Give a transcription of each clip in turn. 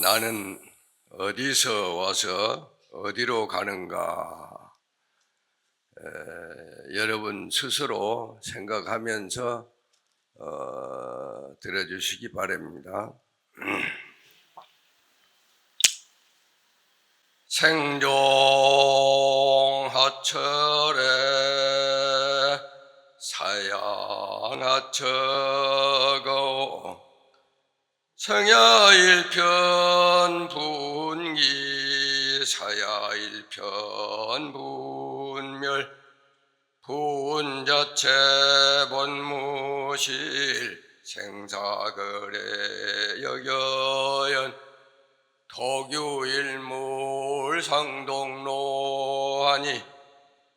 나는 어디서 와서 어디로 가는가? 여러분 스스로 생각하면서 들어주시기 바랍니다. 생종하철에 사양하처고 성야일편 분기 사야일편 분멸 분자체 본무실 생사거래 여겨연 도교일물 상동로하니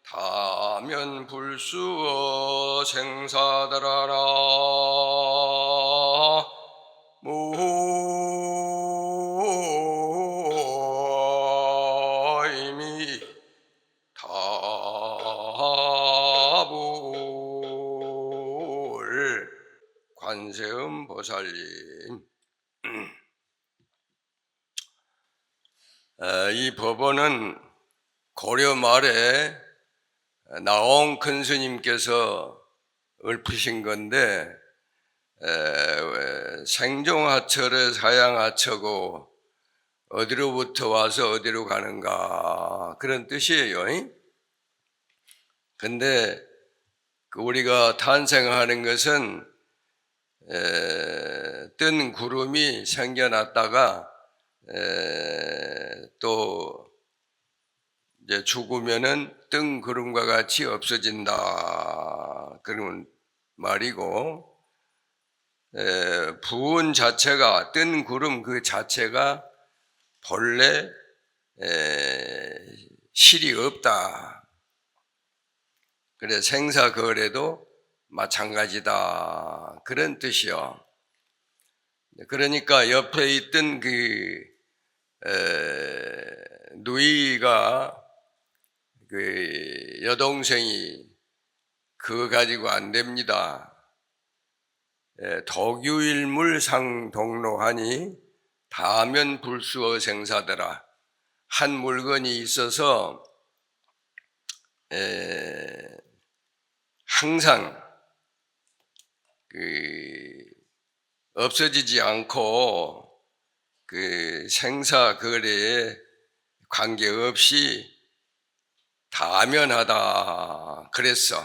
다면 불수어 생사들하라 무의미 다불 관세음 보살님. 이 법원은 고려 말에 나홍 큰 스님께서 읊으신 건데 생종하처를 사양하처고 어디로부터 와서 어디로 가는가 그런 뜻이에요. 근데 우리가 탄생하는 것은 뜬 구름이 생겨났다가 또 이제 죽으면은 뜬 구름과 같이 없어진다 그런 말이고, 부은 자체가 뜬 구름 그 자체가 본래 실이 없다. 그래 생사거래도 마찬가지다 그런 뜻이요. 그러니까 옆에 있던 그 누이가 그 여동생이 그거 가지고 안 됩니다. 도규일물 상동로하니 다면 불수어 생사더라. 한 물건이 있어서 항상 없어지지 않고 그 생사거래에 관계없이 다면하다 그랬어.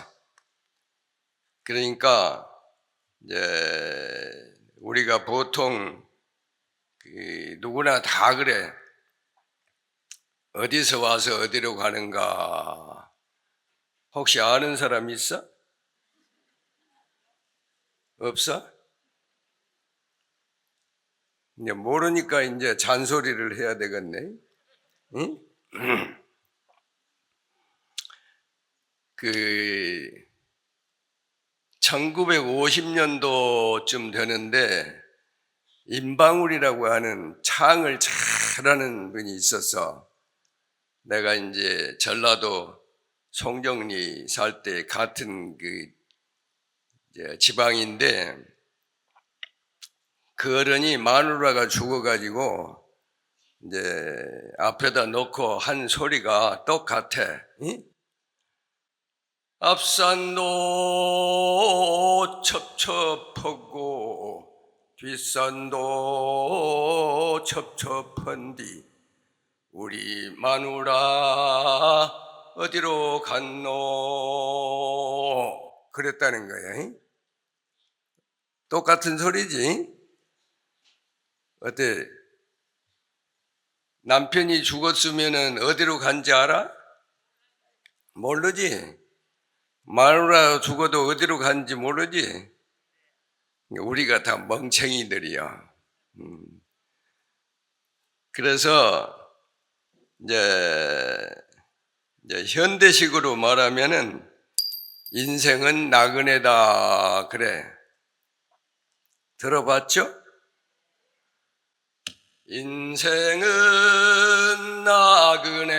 그러니까 이제 우리가 보통 누구나 다 그래. 어디서 와서 어디로 가는가? 혹시 아는 사람 있어? 없어? 이제 모르니까 이제 잔소리를 해야 되겠네. 응? 1950년도쯤 되는데 임방울이라고 하는 창을 잘하는 분이 있었어. 내가 이제 전라도 송정리 살 때 같은 지방인데 그 어른이 마누라가 죽어가지고 이제 앞에다 놓고 한 소리가 똑같아. 응? 앞산도 첩첩하고 뒷산도 첩첩한디 우리 마누라 어디로 갔노? 그랬다는 거야. 똑같은 소리지. 어때? 남편이 죽었으면 어디로 간지 알아? 모르지. 마누라 죽어도 어디로 간지 모르지. 우리가 다 멍청이들이야. 그래서 이제 현대식으로 말하면은 인생은 나그네다 그래. 들어봤죠? 인생은 나그네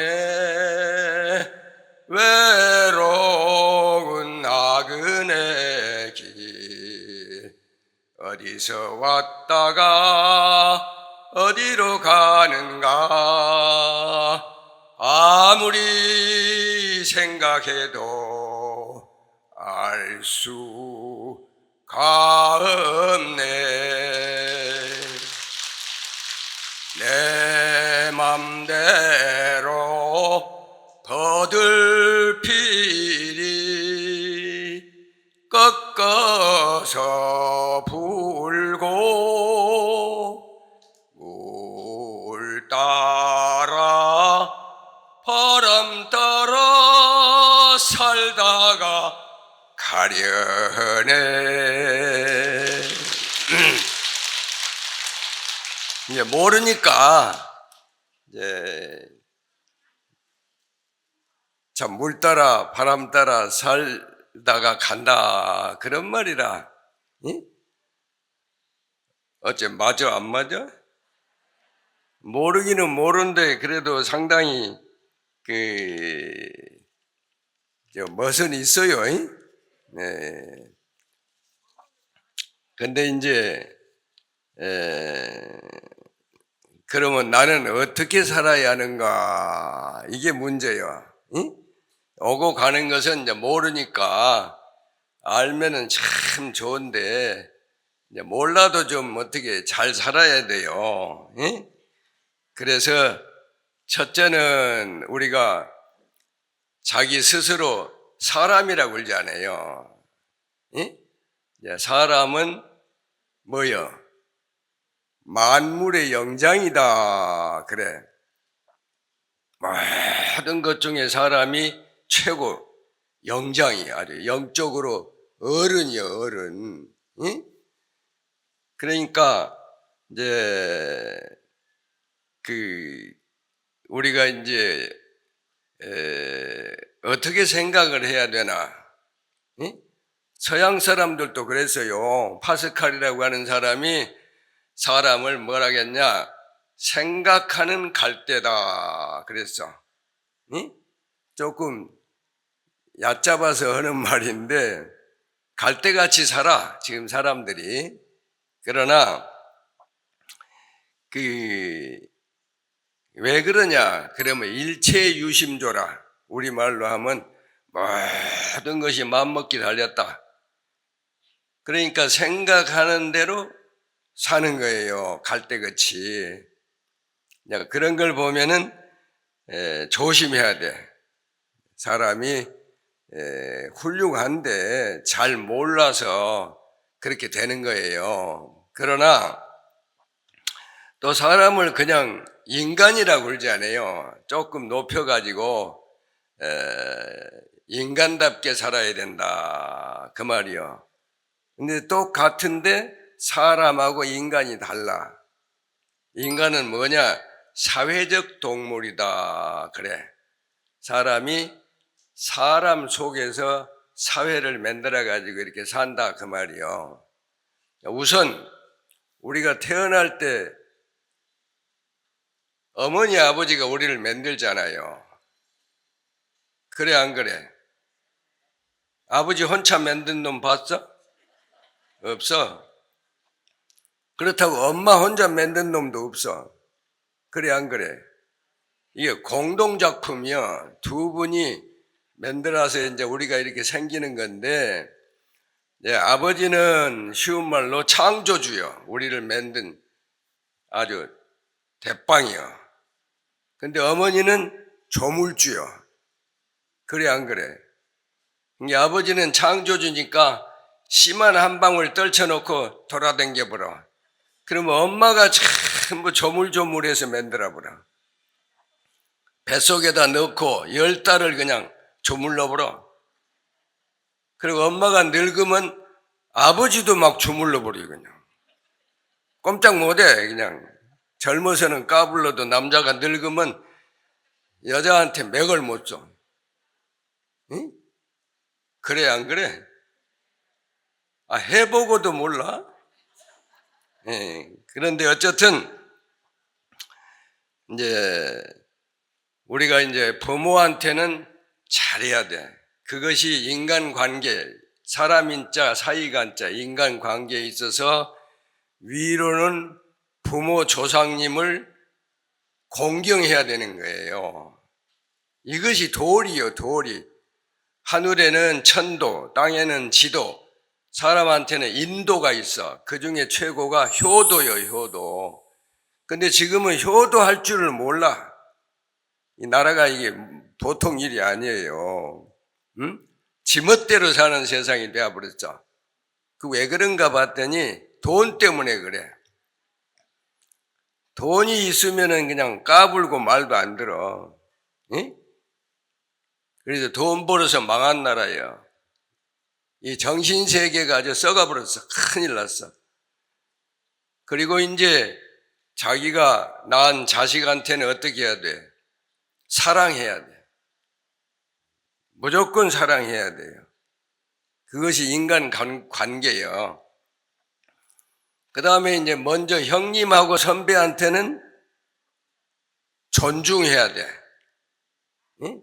외로운 나그네 길 어디서 왔다가 어디로 가는가 아무리 생각해도 알 수가 없네. 내 맘대로 버들피리 꺾어서 불고 물 따라 바람 따라 살다가 가려네. 이제 모르니까 이제 참 물 따라 바람 따라 살다가 간다 그런 말이라. 응? 어째 맞아 안 맞아? 모르기는 모르는데 그래도 상당히 멋은 있어요. 응? 네. 근데 이제 그러면 나는 어떻게 살아야 하는가 이게 문제야. 응? 오고 가는 것은 이제 모르니까 알면은 참 좋은데 이제 몰라도 좀 어떻게 잘 살아야 돼요. 응? 그래서 첫째는 우리가 자기 스스로 사람이라고 그러잖아요. 응? 사람은 뭐요? 만물의 영장이다. 그래. 모든 것 중에 사람이 최고 영장이 아주 영적으로 어른이요, 어른. 응? 그러니까 이제 우리가 이제 어떻게 생각을 해야 되나? 응? 서양 사람들도 그랬어요. 파스칼이라고 하는 사람이 사람을 뭐라겠냐? 생각하는 갈대다 그랬어. 응? 조금 얕잡아서 하는 말인데 갈대같이 살아 지금 사람들이. 그러나 왜 그러냐? 그러면 일체유심조라. 우리말로 하면 모든 것이 맘먹기 달렸다. 그러니까 생각하는 대로 사는 거예요. 갈대같이. 그런 걸 보면은 조심해야 돼. 사람이 훌륭한데 잘 몰라서 그렇게 되는 거예요. 그러나 또 사람을 그냥 인간이라고 그러지 않아요. 조금 높여가지고 인간답게 살아야 된다 그 말이요. 근데 똑같은데 사람하고 인간이 달라. 인간은 뭐냐? 사회적 동물이다 그래. 사람이 사람 속에서 사회를 만들어 가지고 이렇게 산다 그 말이요. 우선 우리가 태어날 때 어머니 아버지가 우리를 만들잖아요. 그래 안 그래? 아버지 혼자 만든 놈 봤어? 없어. 그렇다고 엄마 혼자 만든 놈도 없어. 그래 안 그래? 이게 공동작품이요. 두 분이 만들어서 이제 우리가 이렇게 생기는 건데, 아버지는 쉬운 말로 창조주요. 우리를 만든 아주 대빵이요. 근데 어머니는 조물주요. 그래 안 그래? 이게 아버지는 창조주니까 씨만 한 방울 떨쳐놓고 돌아댕겨 보라. 그러면 엄마가 전부 조물조물해서 만들어 보라. 뱃속에다 넣고 10달을 그냥 조물러 보라. 그리고 엄마가 늙으면 아버지도 막 주물러 버려 그냥. 꼼짝 못해 그냥. 젊어서는 까불러도 남자가 늙으면 여자한테 맥을 못 줘. 응? 그래 안 그래? 해보고도 몰라? 그런데 어쨌든 이제 우리가 이제 부모한테는 잘해야 돼. 그것이 인간관계, 사람인자, 사이간자, 인간관계에 있어서 위로는 부모 조상님을 공경해야 되는 거예요. 이것이 도리요, 도리. 하늘에는 천도, 땅에는 지도, 사람한테는 인도가 있어. 그 중에 최고가 효도요, 효도. 근데 지금은 효도할 줄을 몰라. 이 나라가 이게 보통 일이 아니에요. 응? 지멋대로 사는 세상이 되어버렸죠. 그 왜 그런가 봤더니 돈 때문에 그래. 돈이 있으면은 그냥 까불고 말도 안 들어. 응? 그래서 돈 벌어서 망한 나라예요. 이 정신세계가 아주 썩어버렸어. 큰일 났어. 그리고 이제 자기가 낳은 자식한테는 어떻게 해야 돼? 사랑해야 돼. 무조건 사랑해야 돼요. 그것이 인간 관계예요. 그 다음에 이제 먼저 형님하고 선배한테는 존중해야 돼. 응?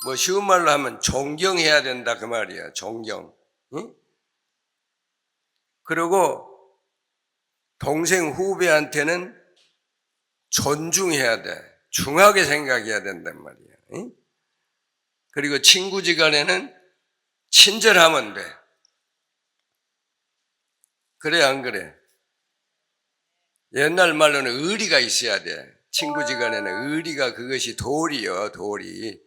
뭐 쉬운 말로 하면 존경해야 된다 그 말이야. 존경. 응? 그리고 동생 후배한테는 존중해야 돼. 중하게 생각해야 된단 말이야. 응? 그리고 친구지간에는 친절하면 돼. 그래 안 그래? 옛날 말로는 의리가 있어야 돼. 친구지간에는 의리가 그것이 도리요, 도리.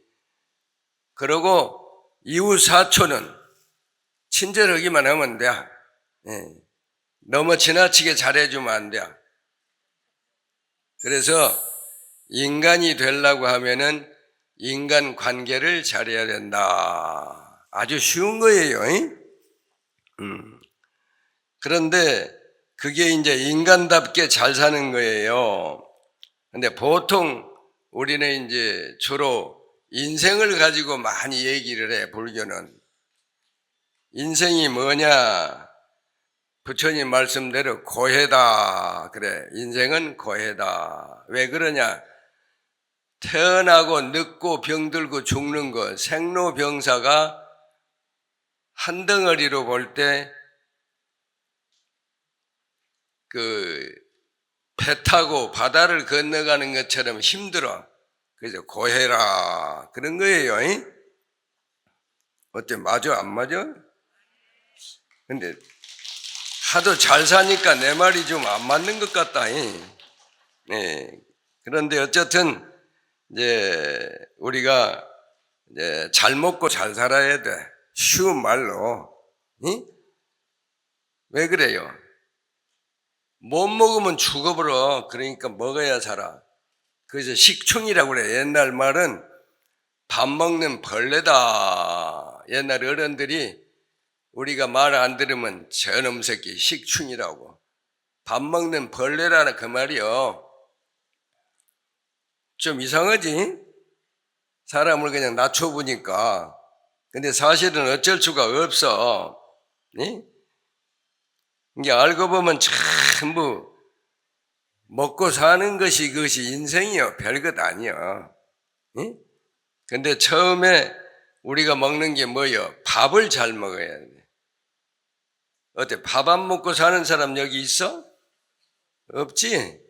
그리고 이웃 사촌은 친절하기만 하면 돼. 예. 너무 지나치게 잘해주면 안 돼. 그래서 인간이 되려고 하면은 인간 관계를 잘해야 된다. 아주 쉬운 거예요. 그런데 그게 이제 인간답게 잘 사는 거예요. 근데 보통 우리는 이제 주로 인생을 가지고 많이 얘기를 해, 불교는. 인생이 뭐냐? 부처님 말씀대로 고해다. 그래. 인생은 고해다. 왜 그러냐? 태어나고 늙고 병들고 죽는 거, 생로병사가 한 덩어리로 볼 때 배 타고 바다를 건너가는 것처럼 힘들어. 그래서 고해라. 그런 거예요. 어때? 맞아? 안 맞아? 근데 하도 잘 사니까 내 말이 좀 안 맞는 것 같다. 네. 그런데 어쨌든 이제 우리가 이제 잘 먹고 잘 살아야 돼. 쉬운 말로. 왜 그래요? 못 먹으면 죽어버려. 그러니까 먹어야 살아. 그래서 식충이라고 그래. 옛날 말은 밥 먹는 벌레다. 옛날 어른들이 우리가 말 안 들으면 저놈 새끼 식충이라고. 밥 먹는 벌레라는 그 말이요. 좀 이상하지? 사람을 그냥 낮춰보니까. 근데 사실은 어쩔 수가 없어. 이게 알고 보면 전부 먹고 사는 것이 그것이 인생이요. 별것 아니요. 근데 처음에 우리가 먹는 게 뭐요? 밥을 잘 먹어야 돼. 어때? 밥 안 먹고 사는 사람 여기 있어? 없지?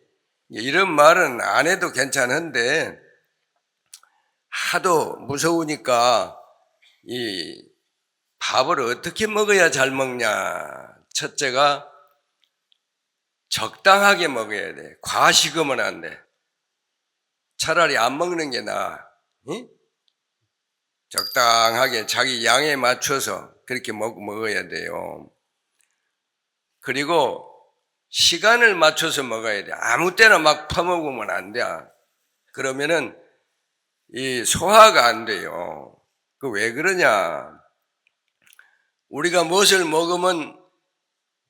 이런 말은 안 해도 괜찮은데 하도 무서우니까 이 밥을 어떻게 먹어야 잘 먹냐? 첫째가 적당하게 먹어야 돼. 과식하면 안 돼. 차라리 안 먹는 게 나아. 적당하게 자기 양에 맞춰서 그렇게 먹어야 돼요. 그리고 시간을 맞춰서 먹어야 돼. 아무 때나 막 퍼먹으면 안 돼. 그러면은 이 소화가 안 돼요. 그 왜 그러냐? 우리가 무엇을 먹으면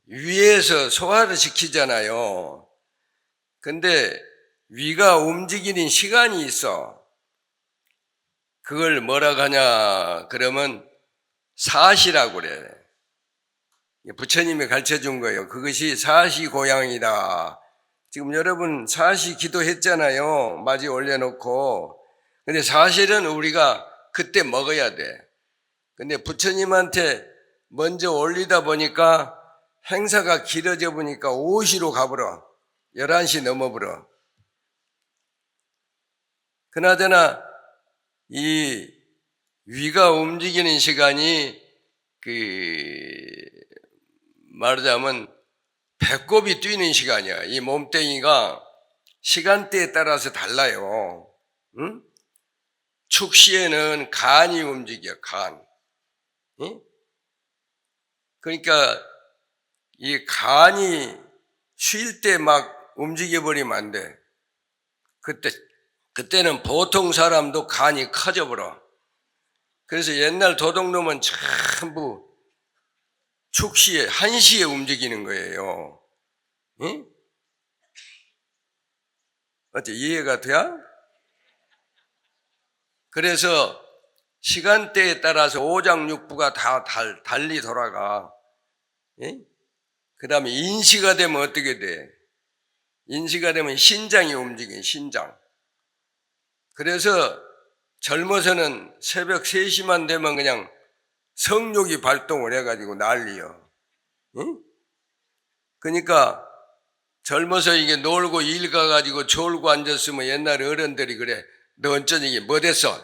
위에서 소화를 시키잖아요. 근데 위가 움직이는 시간이 있어. 그걸 뭐라 하냐? 그러면 사시라고 그래. 부처님이 가르쳐 준 거예요. 그것이 사시고양이다. 지금 여러분 사시 기도했잖아요. 맞이 올려놓고. 근데 사실은 우리가 그때 먹어야 돼. 근데 부처님한테 먼저 올리다 보니까 행사가 길어져 보니까 5시로 가버려. 11시 넘어버려. 그나저나 이 위가 움직이는 시간이 말하자면 배꼽이 뛰는 시간이야. 이 몸뚱이가 시간대에 따라서 달라요. 응? 축시에는 간이 움직여, 간. 응? 그러니까 이 간이 쉴 때 막 움직여버리면 안 돼. 그때는 보통 사람도 간이 커져버려. 그래서 옛날 도둑놈은 전부 축시에, 1시에 움직이는 거예요. 응? 어때? 이해가 돼? 그래서 시간대에 따라서 오장육부가 다 달리 돌아가. 그 다음에 인시가 되면 어떻게 돼? 인시가 되면 신장이 움직여, 신장. 그래서 젊어서는 새벽 3시만 되면 그냥 성욕이 발동을 해가지고 난리요. 응? 그러니까 젊어서 이게 놀고 일 가가지고 졸고 앉았으면 옛날에 어른들이 그래. 너 어쩌니 뭐 됐어?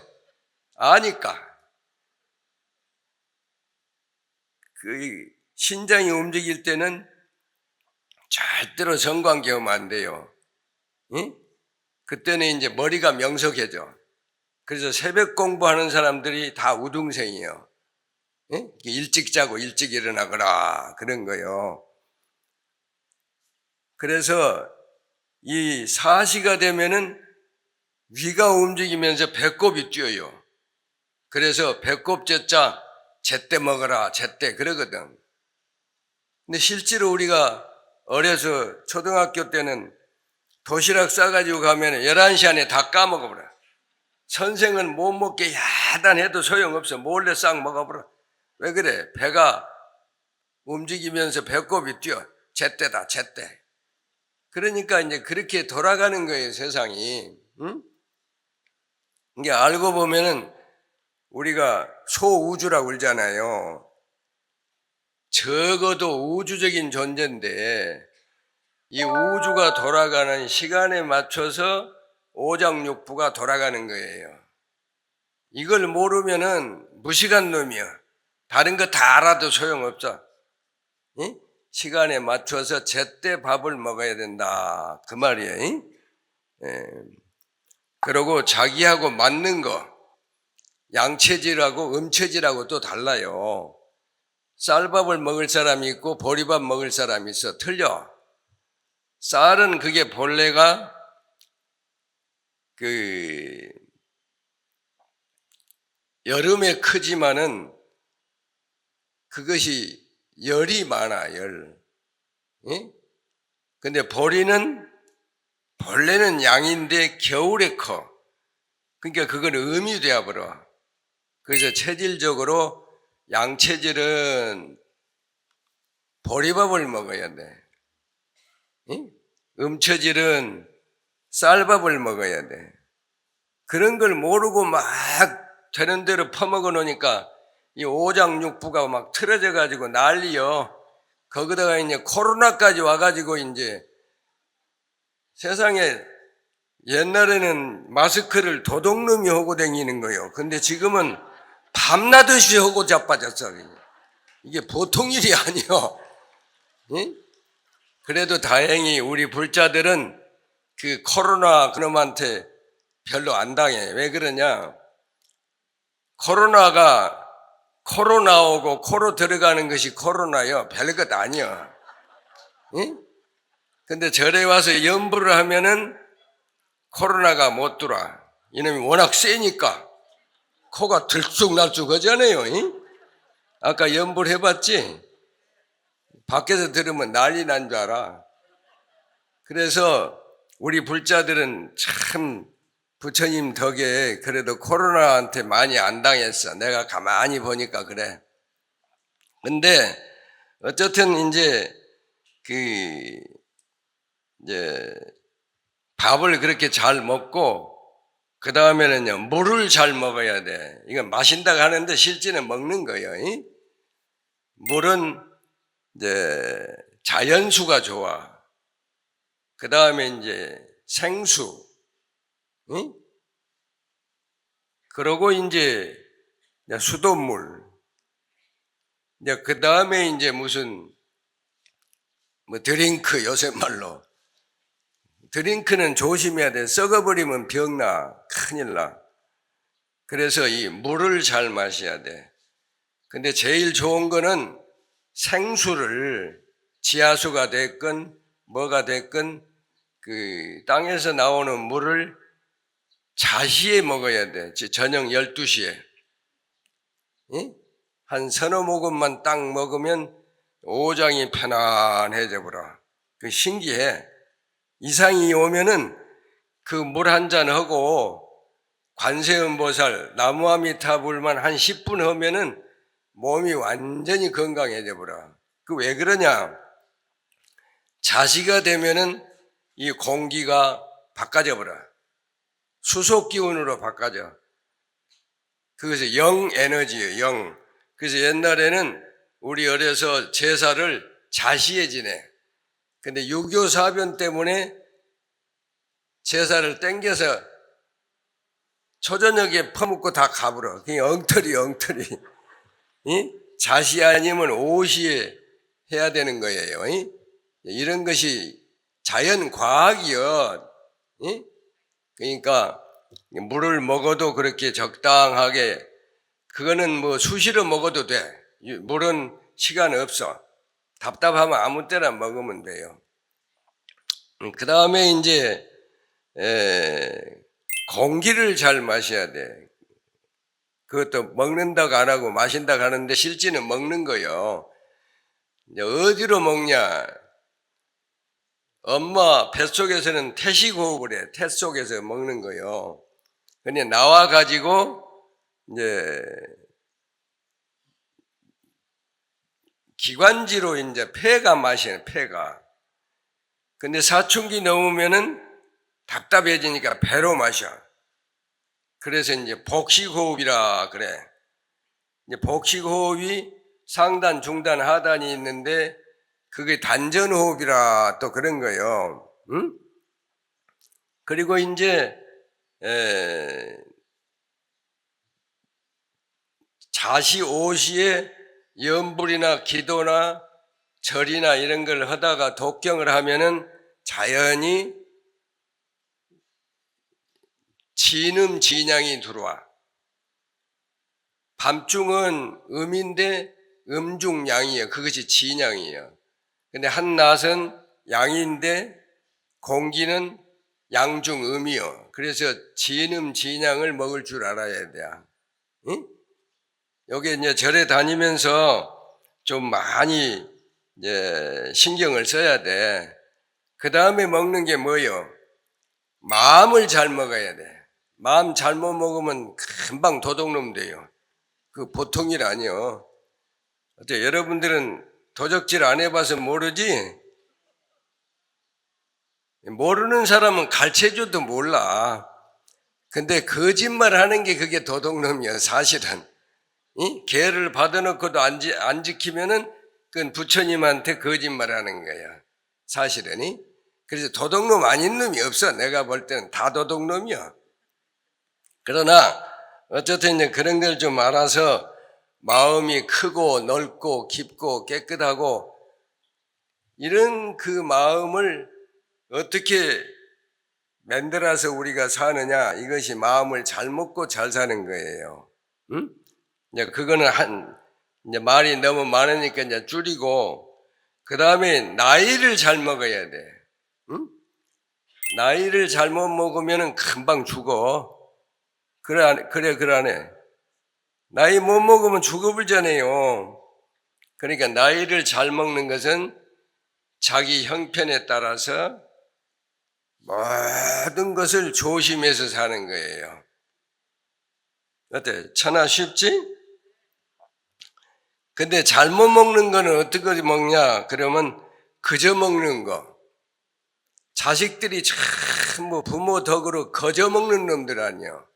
아니까. 그 신장이 움직일 때는 절대로 성관계하면 안 돼요. 응? 그때는 이제 머리가 명석해져. 그래서 새벽 공부하는 사람들이 다 우등생이에요. 응? 일찍 자고 일찍 일어나거라 그런 거요. 그래서 이 4시가 되면은 위가 움직이면서 배꼽이 뛰어요. 그래서 배꼽 젖자 제때 먹어라 제때 그러거든. 근데 실제로 우리가 어려서 초등학교 때는 도시락 싸가지고 가면 11시 안에 다 까먹어버려. 선생은 못 먹게 야단해도 소용없어. 몰래 싹 먹어버려. 왜 그래? 배가 움직이면서 배꼽이 뛰어. 제때다 제때. 그러니까 이제 그렇게 돌아가는 거예요 세상이. 응? 이게 알고 보면은 우리가 소우주라고 그러잖아요. 적어도 우주적인 존재인데 이 우주가 돌아가는 시간에 맞춰서 오장육부가 돌아가는 거예요. 이걸 모르면은 무식한 놈이야. 다른 거 다 알아도 소용없어. 응? 시간에 맞춰서 제때 밥을 먹어야 된다. 그 말이에요. 그리고 자기하고 맞는 거, 양체질하고 음체질하고 또 달라요. 쌀밥을 먹을 사람이 있고 보리밥 먹을 사람이 있어. 틀려. 쌀은 그게 본래가 여름에 크지만은 그것이 열이 많아, 열. 근데 보리는 본래는 양인데 겨울에 커. 그러니까 그건 음이 되어버려. 그래서 체질적으로 양체질은 보리밥을 먹어야 돼. 음체질은 쌀밥을 먹어야 돼. 그런 걸 모르고 막 되는 대로 퍼먹어 놓으니까 이 오장육부가 막 틀어져 가지고 난리요. 거기다가 이제 코로나까지 와가지고 이제 세상에 옛날에는 마스크를 도둑놈이 하고 다니는 거예요. 근데 지금은 밤낮없이 하고 자빠졌어. 이게 보통 일이 아니요. 응? 그래도 다행히 우리 불자들은 그 코로나 그놈한테 별로 안 당해. 왜 그러냐? 코로 나오고 코로 들어가는 것이 코로나요. 별것 아니야. 응? 근데 절에 와서 염불을 하면은 코로나가 못 들어와. 이놈이 워낙 세니까 코가 들쑥날쑥 하잖아요. 응? 아까 염불 해봤지? 밖에서 들으면 난리 난 줄 알아. 그래서 우리 불자들은 참 부처님 덕에 그래도 코로나한테 많이 안 당했어. 내가 가만히 보니까 그래. 근데 어쨌든 이제 밥을 그렇게 잘 먹고 그 다음에는요 물을 잘 먹어야 돼. 이건 마신다고 하는데 실제는 먹는 거예요. 물은 이제 자연수가 좋아. 그 다음에 이제 생수, 응? 그러고 이제 수돗물, 이제 그 다음에 이제 무슨 뭐 드링크, 요새 말로 드링크는 조심해야 돼. 썩어버리면 병나, 큰일 나. 그래서 이 물을 잘 마셔야 돼. 근데 제일 좋은 거는 생수를 지하수가 됐건 뭐가 됐건 그 땅에서 나오는 물을 자시에 먹어야 돼. 저녁 12시에. 응? 한 서너 모금만 딱 먹으면 오장이 편안해져 버려. 그 신기해. 이상이 오면은 그 물 한 잔 하고 관세음보살 나무아미타불만 한 10분 하면은 몸이 완전히 건강해져 버려. 그 왜 그러냐? 자시가 되면은 이 공기가 바꿔져 버려. 수속 기운으로 바꿔져. 그것이 영 에너지예요, 영. 그래서 옛날에는 우리 어려서 제사를 자시에 지내. 근데 유교사변 때문에 제사를 땡겨서 초저녁에 퍼먹고 다 가버려. 그냥 엉터리. 자시 아니면 오시에 해야 되는 거예요. 이런 것이 자연 과학이요. 그러니까 물을 먹어도 그렇게 적당하게, 그거는 뭐 수시로 먹어도 돼. 물은 시간 없어. 답답하면 아무 때나 먹으면 돼요. 그 다음에 이제 공기를 잘 마셔야 돼. 그것도 먹는다고 안 하고 마신다고 하는데 실제는 먹는 거요. 이제 어디로 먹냐? 엄마 뱃속에서는 태식호흡을 해. 태 속에서 먹는 거요. 근데 나와 가지고 이제 기관지로 이제 폐가 마시는, 폐가. 근데 사춘기 넘으면은 답답해지니까 배로 마셔. 그래서 이제 복식호흡이라 그래. 이제 복식호흡이 상단, 중단, 하단이 있는데 그게 단전호흡이라 또 그런 거예요. 응? 그리고 이제 자시 오시에 염불이나 기도나 절이나 이런 걸 하다가 독경을 하면은 자연히 진음 진양이 들어와. 밤중은 음인데 음중 양이에요. 그것이 진양이에요. 근데 한낮은 양인데 공기는 양중 음이요. 그래서 진음 진양을 먹을 줄 알아야 돼. 응? 여기 이제 절에 다니면서 좀 많이 이제 신경을 써야 돼. 그 다음에 먹는 게 뭐요? 마음을 잘 먹어야 돼. 마음 잘못 먹으면 금방 도둑놈 돼요. 그 보통 일 아니요. 어때? 여러분들은 도적질 안 해봐서 모르지? 모르는 사람은 가르쳐줘도 몰라. 근데 거짓말 하는 게 그게 도둑놈이야, 사실은. 개를 받아놓고도 안 지키면은 그건 부처님한테 거짓말 하는 거야. 사실은. 그래서 도둑놈 아닌 놈이 없어. 내가 볼 때는 다 도둑놈이야. 그러나 어쨌든 이제 그런 걸 좀 알아서 마음이 크고 넓고 깊고 깨끗하고 이런 그 마음을 어떻게 만들어서 우리가 사느냐, 이것이 마음을 잘 먹고 잘 사는 거예요. 응? 이제 그거는 이제 말이 너무 많으니까 이제 줄이고, 그 다음에 나이를 잘 먹어야 돼. 응? 나이를 잘못 먹으면 금방 죽어. 그러네. 나이 못 먹으면 죽어버리잖아요. 그러니까 나이를 잘 먹는 것은 자기 형편에 따라서 모든 것을 조심해서 사는 거예요. 어때? 천하 쉽지? 근데 잘못 먹는 거는 어떻게 먹냐? 그러면 그저 먹는 거. 자식들이 참 뭐 부모 덕으로 거저 먹는 놈들 아니요.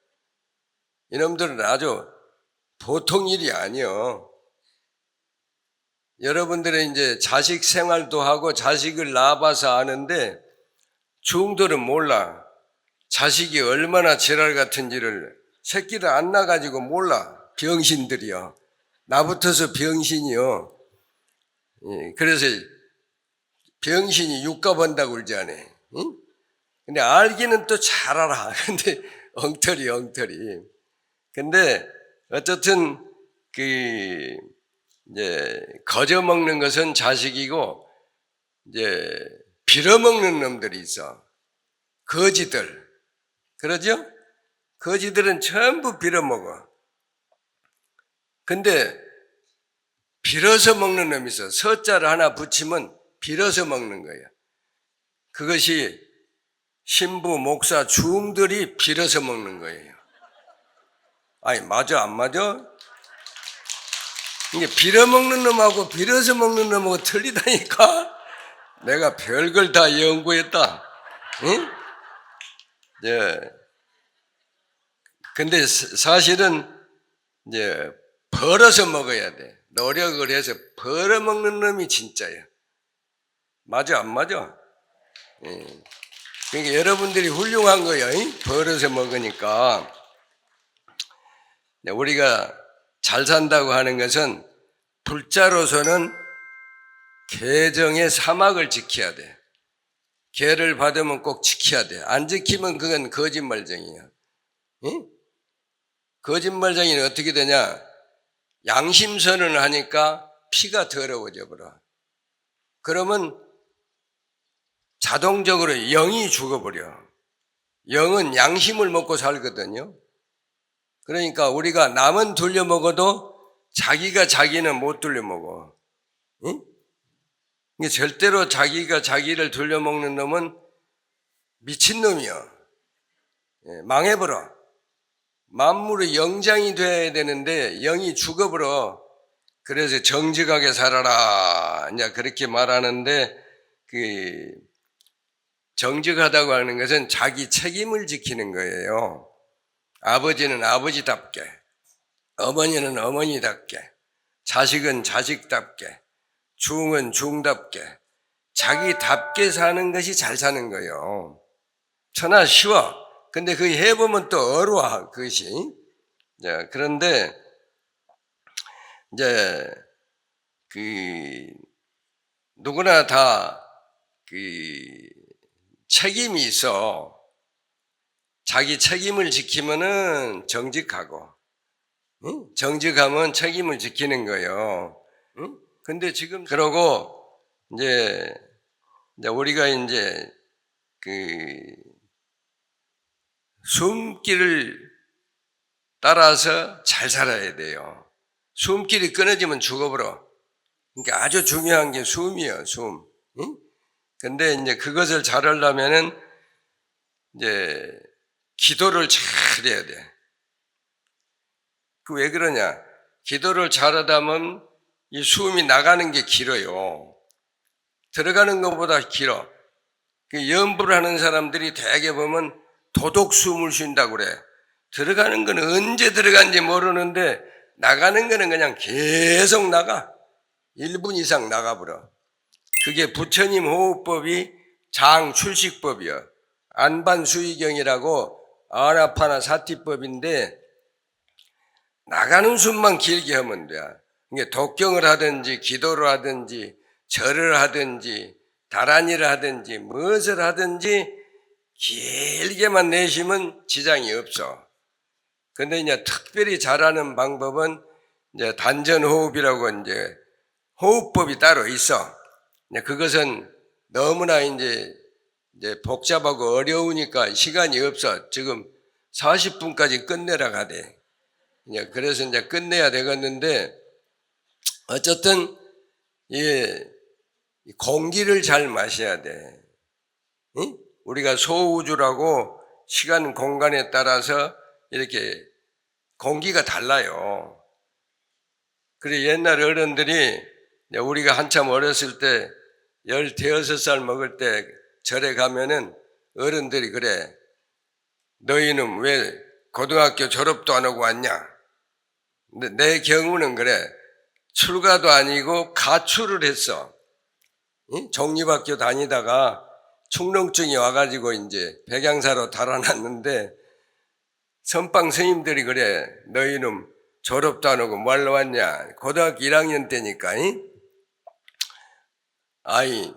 이놈들은 아주 보통 일이 아니요. 여러분들은 이제 자식 생활도 하고 자식을 낳아봐서 아는데 중들은 몰라. 자식이 얼마나 지랄 같은지를 새끼를 안 낳아가지고 몰라. 병신들이요. 나부터서 병신이요. 그래서 병신이 육가 번다고 그러지 않아. 응? 근데 알기는 또 잘 알아. 근데 엉터리. 근데 어쨌든 이제 거저 먹는 것은 자식이고 이제 빌어먹는 놈들이 있어. 거지들. 그러죠? 거지들은 전부 빌어먹어. 근데 빌어서 먹는 놈이 있어. 서자를 하나 붙이면 빌어서 먹는 거예요. 그것이 신부, 목사, 중들이 빌어서 먹는 거예요. 아니, 맞아, 안 맞아? 이게 빌어먹는 놈하고 빌어서 먹는 놈하고 틀리다니까? 내가 별걸 다 연구했다. 응? 예. 근데 사실은 이제 벌어서 먹어야 돼. 노력을 해서 벌어먹는 놈이 진짜야. 맞아, 안 맞아? 예. 그러니까 여러분들이 훌륭한 거예요. 벌어서 먹으니까. 우리가 잘 산다고 하는 것은 불자로서는 계정의 사막을 지켜야 돼. 계를 받으면 꼭 지켜야 돼. 안 지키면 그건 거짓말쟁이야. 응? 거짓말쟁이는 어떻게 되냐? 양심선언을 하니까 피가 더러워져 버려. 그러면 자동적으로 영이 죽어버려. 영은 양심을 먹고 살거든요. 그러니까 우리가 남은 돌려 먹어도 자기가 자기는 못 돌려 먹어. 응? 절대로 자기가 자기를 돌려 먹는 놈은 미친놈이야. 망해버려. 만물의 영장이 돼야 되는데 영이 죽어버려. 그래서 정직하게 살아라. 이제 그렇게 말하는데 정직하다고 하는 것은 자기 책임을 지키는 거예요. 아버지는 아버지답게, 어머니는 어머니답게, 자식은 자식답게, 중은 중답게, 자기답게 사는 것이 잘 사는 거예요. 천하 쉬워. 근데 그 해보면 또 어려워, 그것이. 그런데, 이제, 누구나 다, 책임이 있어. 자기 책임을 지키면은 정직하고, 응? 정직하면 책임을 지키는 거예요. 응? 근데 지금, 그러고, 이제 우리가 이제, 숨길을 따라서 잘 살아야 돼요. 숨길이 끊어지면 죽어버려. 그러니까 아주 중요한 게 숨이에요, 숨. 응? 근데 이제 그것을 잘하려면은 이제 기도를 잘 해야 돼. 왜 그러냐? 기도를 잘하다 보면 이 숨이 나가는 게 길어요. 들어가는 것보다 길어. 연부를 하는 사람들이 대개 보면 도독 숨을 쉰다고 그래. 들어가는 거는 언제 들어간지 모르는데 나가는 거는 그냥 계속 나가. 1분 이상 나가버려. 그게 부처님 호흡법이 장출식법이야. 안반수의경이라고 아나파나 사티법인데 나가는 숨만 길게 하면 돼. 이게 독경을 하든지 기도를 하든지 절을 하든지 다란이를 하든지 무엇을 하든지 길게만 내쉬면 지장이 없어. 근데 이제 특별히 잘하는 방법은 이제 단전호흡이라고 이제 호흡법이 따로 있어. 그것은 너무나 이제 복잡하고 어려우니까 시간이 없어. 지금 40분까지 끝내라 가대. 그래서 이제 끝내야 되겠는데 어쨌든 공기를 잘 마셔야 돼. 응? 우리가 소우주라고 시간 공간에 따라서 이렇게 공기가 달라요. 그래 옛날 어른들이 우리가 한참 어렸을 때 15살 먹을 때 절에 가면은 어른들이 그래. 너희는 왜 고등학교 졸업도 안 하고 왔냐? 내 경우는 그래. 출가도 아니고 가출을 했어. 종립학교 다니다가 축농증이 와가지고 이제 백양사로 달아났는데 선방 스님들이 그래, 너희는 졸업도 안 하고 뭐하러 왔냐? 고등학교 1학년 때니까, 아이,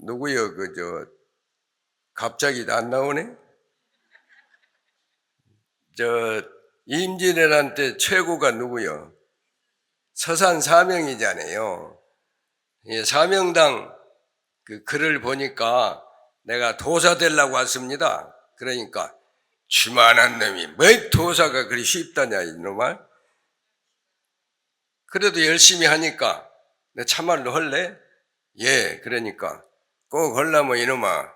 누구요? 갑자기 안 나오네? 임진왜란 최고가 누구요? 서산 사명이잖아요. 사명당 그 글을 보니까 내가 도사 되려고 왔습니다. 그러니까 주만한 놈이 왜 도사가 그리 쉽다냐 이놈아. 그래도 열심히 하니까 내 참말로 할래? 예, 그러니까 꼭 하려면 이놈아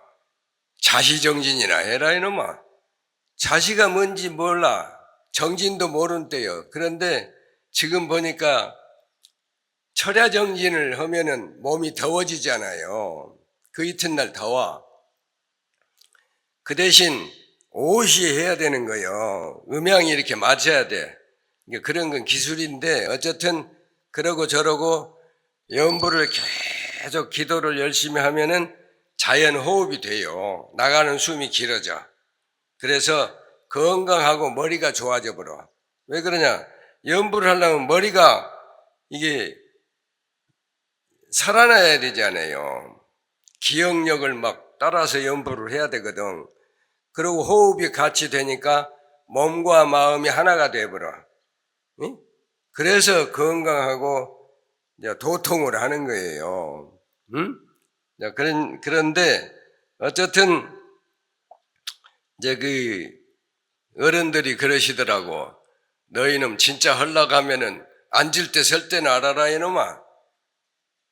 자시정진이나 해라 이놈아. 자시가 뭔지 몰라. 정진도 모른대요. 그런데 지금 보니까 철야정진을 하면은 몸이 더워지잖아요. 그 이튿날 더워. 그 대신 옷이 해야 되는 거예요. 음향이 이렇게 맞춰야 돼. 그런 건 기술인데 어쨌든 그러고 저러고 연부를 계속 기도를 열심히 하면은 자연 호흡이 돼요. 나가는 숨이 길어져. 그래서 건강하고 머리가 좋아져 버려. 왜 그러냐? 연부를 하려면 머리가 이게 살아나야 되잖아요. 기억력을 막 따라서 연부를 해야 되거든. 그리고 호흡이 같이 되니까 몸과 마음이 하나가 돼버려. 응? 그래서 건강하고 도통을 하는 거예요. 응? 그런데 어쨌든 이제 그 어른들이 그러시더라고. 너희는 진짜 하려고 하면은 앉을 때 설 때는 알아라 이놈아.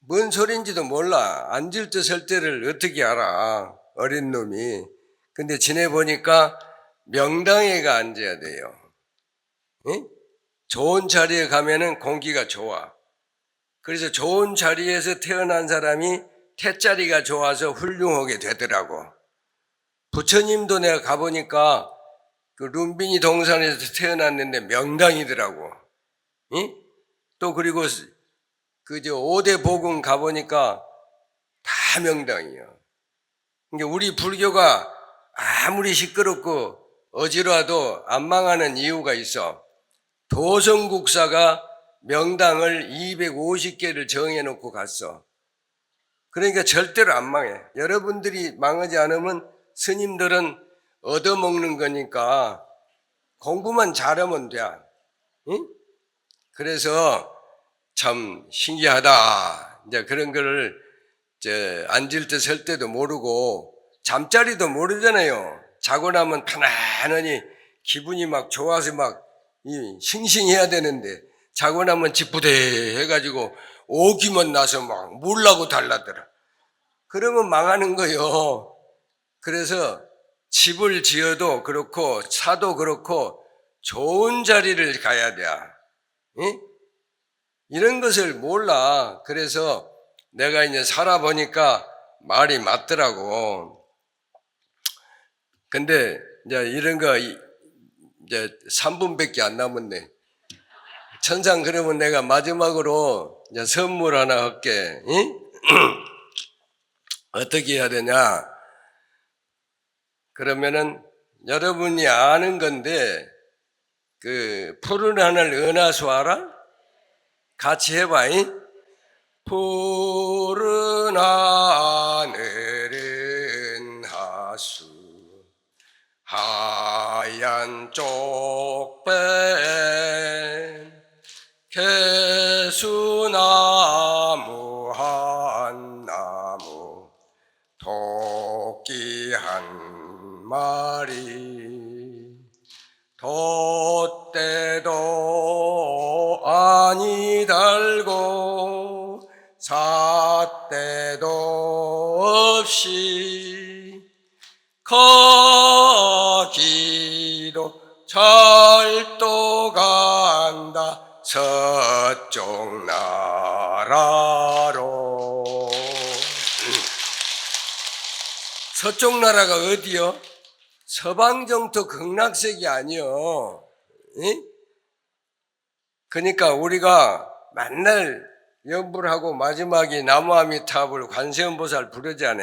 뭔 소린지도 몰라. 앉을 때 설 때를 어떻게 알아. 어린 놈이. 근데 지내보니까 명당에가 앉아야 돼요. 응? 좋은 자리에 가면은 공기가 좋아. 그래서 좋은 자리에서 태어난 사람이 태자리가 좋아서 훌륭하게 되더라고. 부처님도 내가 가보니까 그 룸비니 동산에서 태어났는데 명당이더라고. 응? 또 그리고 그 5대 복음 가보니까 다 명당이에요. 그러니까 우리 불교가 아무리 시끄럽고 어지러워도 안 망하는 이유가 있어. 도성국사가 명당을 250개를 정해놓고 갔어. 그러니까 절대로 안 망해. 여러분들이 망하지 않으면 스님들은 얻어먹는 거니까 공부만 잘하면 돼. 응? 그래서 참 신기하다. 이제 그런 거를 앉을 때 설 때도 모르고 잠자리도 모르잖아요. 자고 나면 편안하니 기분이 막 좋아서 막 싱싱해야 되는데 자고 나면 지푸대 해가지고 오기만 나서 막 몰라고 달라더라. 그러면 망하는 거요. 그래서 집을 지어도 그렇고 사도 그렇고 좋은 자리를 가야 돼. 응? 이런 것을 몰라. 그래서 내가 이제 살아보니까 말이 맞더라고. 근데 이제 이런 거 이제 3분밖에 안 남았네. 천상 그러면 내가 마지막으로 이제 선물 하나 할게. 응? 어떻게 해야 되냐? 그러면은 여러분이 아는 건데 그 푸른 하늘 은하수 알아? 같이 해봐. 잉? 푸른 하늘은 하수 하얀 쪽배 개수나무 한 나무 토끼 한 마리 돛대도 아니 달고 삿대도 없이 거기도 절도 간다 서쪽 나라로. 서쪽 나라가 어디요? 서방정토 극락색이 아니요. 응? 그러니까 우리가 맨날 연불 하고 마지막에 나무아미타불 관세음보살 부르잖아.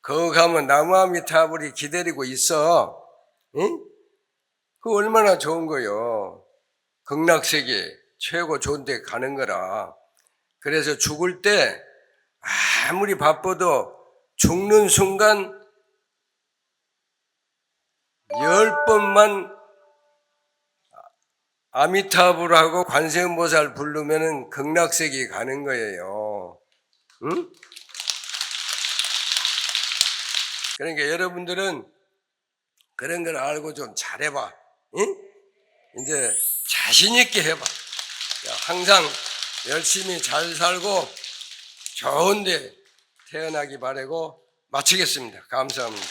거기 가면 나무아미타불이 기다리고 있어. 응? 그 얼마나 좋은 거요. 극락세계 최고 좋은 데 가는 거라. 그래서 죽을 때 아무리 바빠도 죽는 순간 10번만 아미타불하고 관세음보살 부르면은 극락세계 가는 거예요. 응? 그러니까 여러분들은 그런 걸 알고 좀 잘해봐. 응? 이제 자신있게 해봐. 항상 열심히 잘 살고 좋은데 태어나기 바라고 마치겠습니다. 감사합니다.